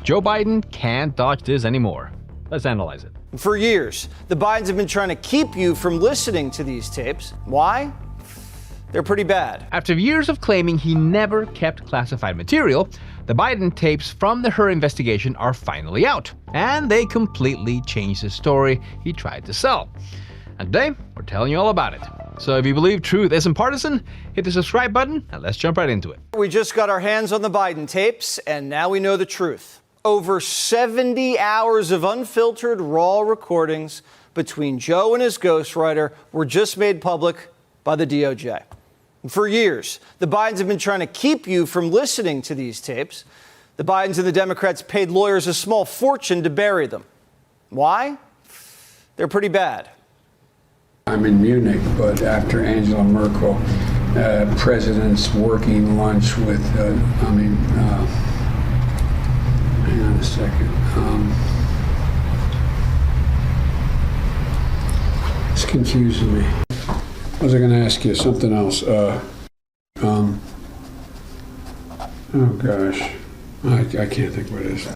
Joe Biden can't dodge this anymore. Let's analyze it. For years, the Bidens have been trying to keep you from listening to these tapes. Why? They're pretty bad. After years of claiming he never kept classified material, the Biden tapes from the Hur investigation are finally out, and they completely changed the story he tried to sell. And today, we're telling you all about it. So if you believe truth isn't partisan, hit the subscribe button and let's jump right into it. We just got our hands on the Biden tapes, and now we know the truth. Over 70 hours of unfiltered, raw recordings between Joe and his ghostwriter were just made public by the DOJ. For years, the Bidens have been trying to keep you from listening to these tapes. The Bidens and the Democrats paid lawyers a small fortune to bury them. Why? They're pretty bad. I'm in Munich, but after Angela Merkel, president's working lunch with, hang on a second. It's confusing me. I was going to ask you something else. Oh gosh, I can't think what it is.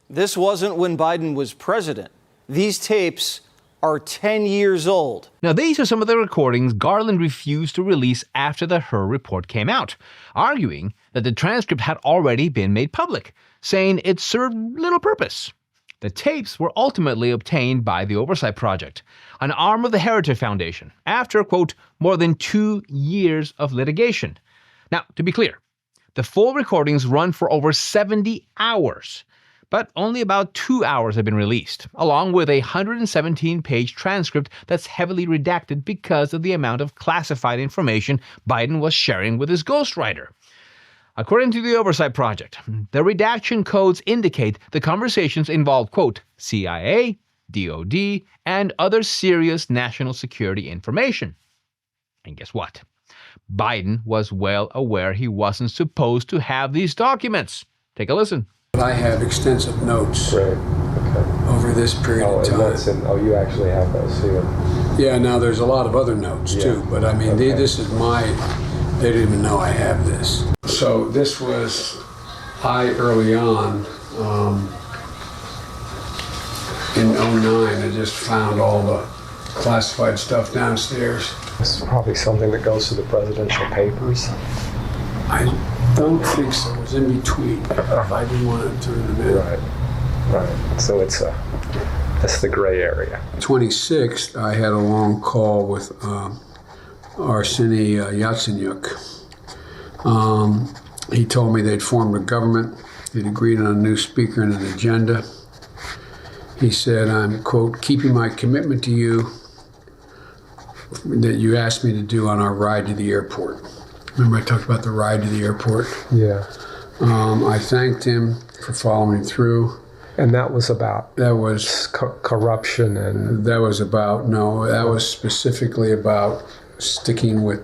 This wasn't when Biden was president. These tapes are 10 years old. Now, these are some of the recordings Garland refused to release after the Hur report came out, arguing that the transcript had already been made public, saying it served little purpose. The tapes were ultimately obtained by the Oversight Project, an arm of the Heritage Foundation, after, quote, more than 2 years of litigation. Now, to be clear, the full recordings run for over 70 hours, but only about 2 hours have been released, along with a 117-page transcript that's heavily redacted because of the amount of classified information Biden was sharing with his ghostwriter. According to the Oversight Project, the redaction codes indicate the conversations involved, quote, CIA, DOD, and other serious national security information. And guess what? Biden was well aware he wasn't supposed to have these documents. Take a listen. I have extensive notes over this period of time. You actually have those too. Yeah, now there's a lot of other notes too, but I mean, this is they didn't even know I have this. So this was early on, in 09, I just found all the classified stuff downstairs. This is probably something that goes to the presidential papers. I don't think so. It was in between. I didn't want to turn them in. Right. So that's the gray area. 26th, I had a long call with Arseniy Yatsenyuk. He told me they'd formed a government. They'd agreed on a new speaker and an agenda. He said, I'm, quote, keeping my commitment to you that you asked me to do on our ride to the airport. Remember I talked about the ride to the airport? Yeah. I thanked him for following through. And that was about? That was corruption and? That was specifically about sticking with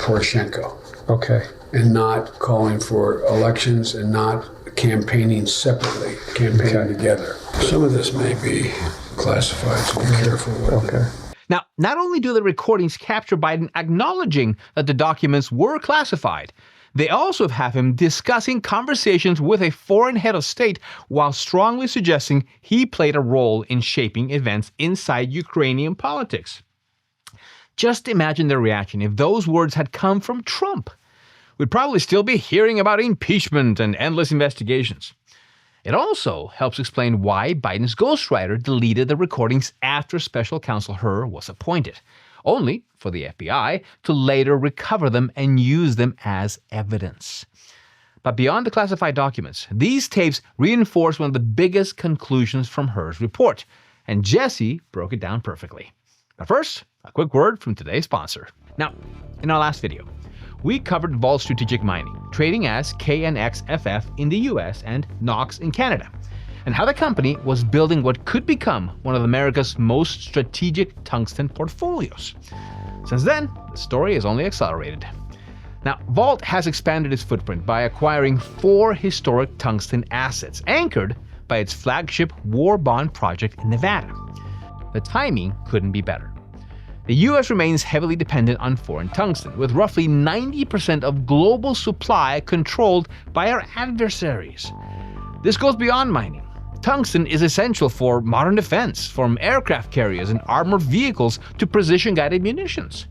Poroshenko. Okay. And not calling for elections and not campaigning separately, campaigning together. Some of this may be classified, so be careful with it. Now, not only do the recordings capture Biden acknowledging that the documents were classified, they also have him discussing conversations with a foreign head of state while strongly suggesting he played a role in shaping events inside Ukrainian politics. Just imagine the reaction if those words had come from Trump. We'd probably still be hearing about impeachment and endless investigations. It also helps explain why Biden's ghostwriter deleted the recordings after Special Counsel Hur was appointed, only for the FBI to later recover them and use them as evidence. But beyond the classified documents, these tapes reinforce one of the biggest conclusions from Hur's report, and Jesse broke it down perfectly. But first, a quick word from today's sponsor. Now, in our last video, we covered Vault Strategic Mining, trading as KNXFF in the US and KNOX in Canada, and how the company was building what could become one of America's most strategic tungsten portfolios. Since then, the story has only accelerated. Now, Vault has expanded its footprint by acquiring 4 historic tungsten assets, anchored by its flagship war bond project in Nevada. The timing couldn't be better. The US remains heavily dependent on foreign tungsten, with roughly 90% of global supply controlled by our adversaries. This goes beyond mining. Tungsten is essential for modern defense, from aircraft carriers and armored vehicles to precision-guided munitions.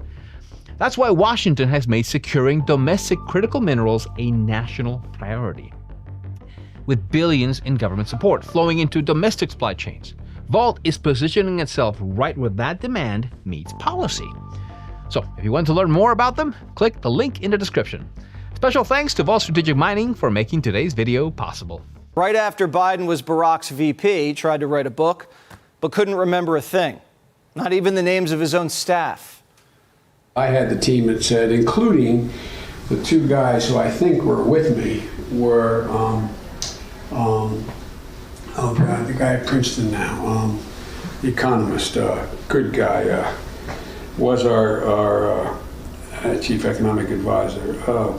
That's why Washington has made securing domestic critical minerals a national priority. With billions in government support flowing into domestic supply chains, Vault is positioning itself right where that demand meets policy. So, if you want to learn more about them, click the link in the description. Special thanks to Vault Strategic Mining for making today's video possible. Right after Biden was Barack's VP, he tried to write a book, but couldn't remember a thing, not even the names of his own staff. I had the team that said, including the two guys who I think were with me, were, oh God, the guy at Princeton now, the economist, good guy, was our chief economic advisor,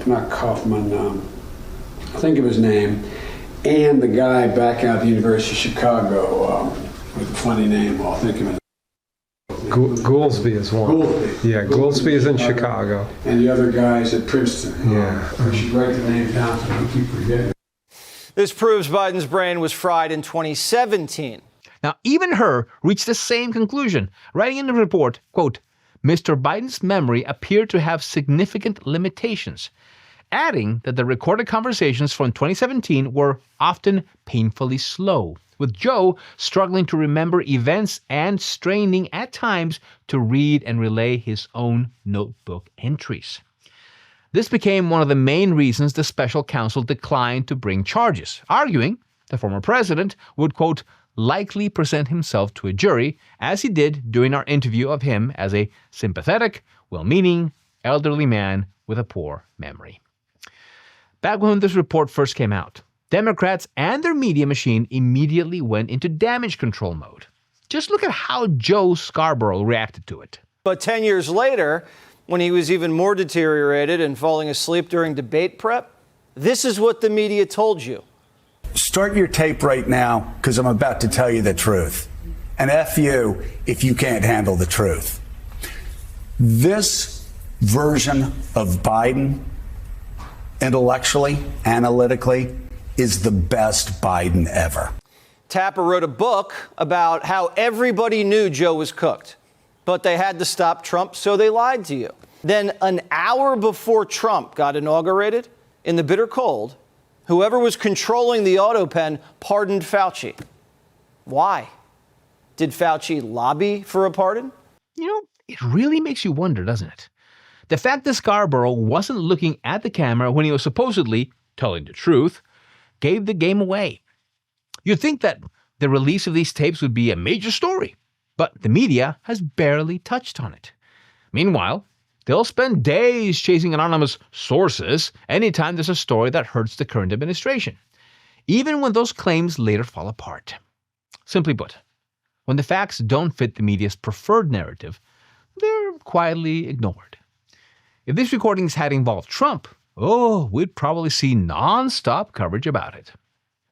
not Kaufman, think of his name, and the guy back out at the University of Chicago with a funny name, I'll think of it. Goolsby is one. Goolsby. Yeah, Goolsby is in Chicago. And the other guy's at Princeton. Yeah. I should write the name down so I don't keep forgetting. This proves Biden's brain was fried in 2017. Now, even Hur reached the same conclusion, writing in the report, quote, Mr. Biden's memory appeared to have significant limitations, adding that the recorded conversations from 2017 were often painfully slow, with Joe struggling to remember events and straining at times to read and relay his own notebook entries. This became one of the main reasons the special counsel declined to bring charges, arguing the former president would, quote, likely present himself to a jury, as he did during our interview of him as a sympathetic, well-meaning, elderly man with a poor memory. Back when this report first came out, Democrats and their media machine immediately went into damage control mode. Just look at how Joe Scarborough reacted to it. But 10 years later, when he was even more deteriorated and falling asleep during debate prep, this is what the media told you. Start your tape right now, because I'm about to tell you the truth. And F you if you can't handle the truth. This version of Biden, intellectually, analytically, is the best Biden ever. Tapper wrote a book about how everybody knew Joe was cooked, but they had to stop Trump, so they lied to you. Then an hour before Trump got inaugurated, in the bitter cold, whoever was controlling the auto pen pardoned Fauci. Why? Did Fauci lobby for a pardon? You know, it really makes you wonder, doesn't it? The fact that Scarborough wasn't looking at the camera when he was supposedly telling the truth gave the game away. You'd think that the release of these tapes would be a major story, but the media has barely touched on it. Meanwhile, they'll spend days chasing anonymous sources anytime there's a story that hurts the current administration, even when those claims later fall apart. Simply put, when the facts don't fit the media's preferred narrative, they're quietly ignored. If these recordings had involved Trump, we'd probably see non-stop coverage about it.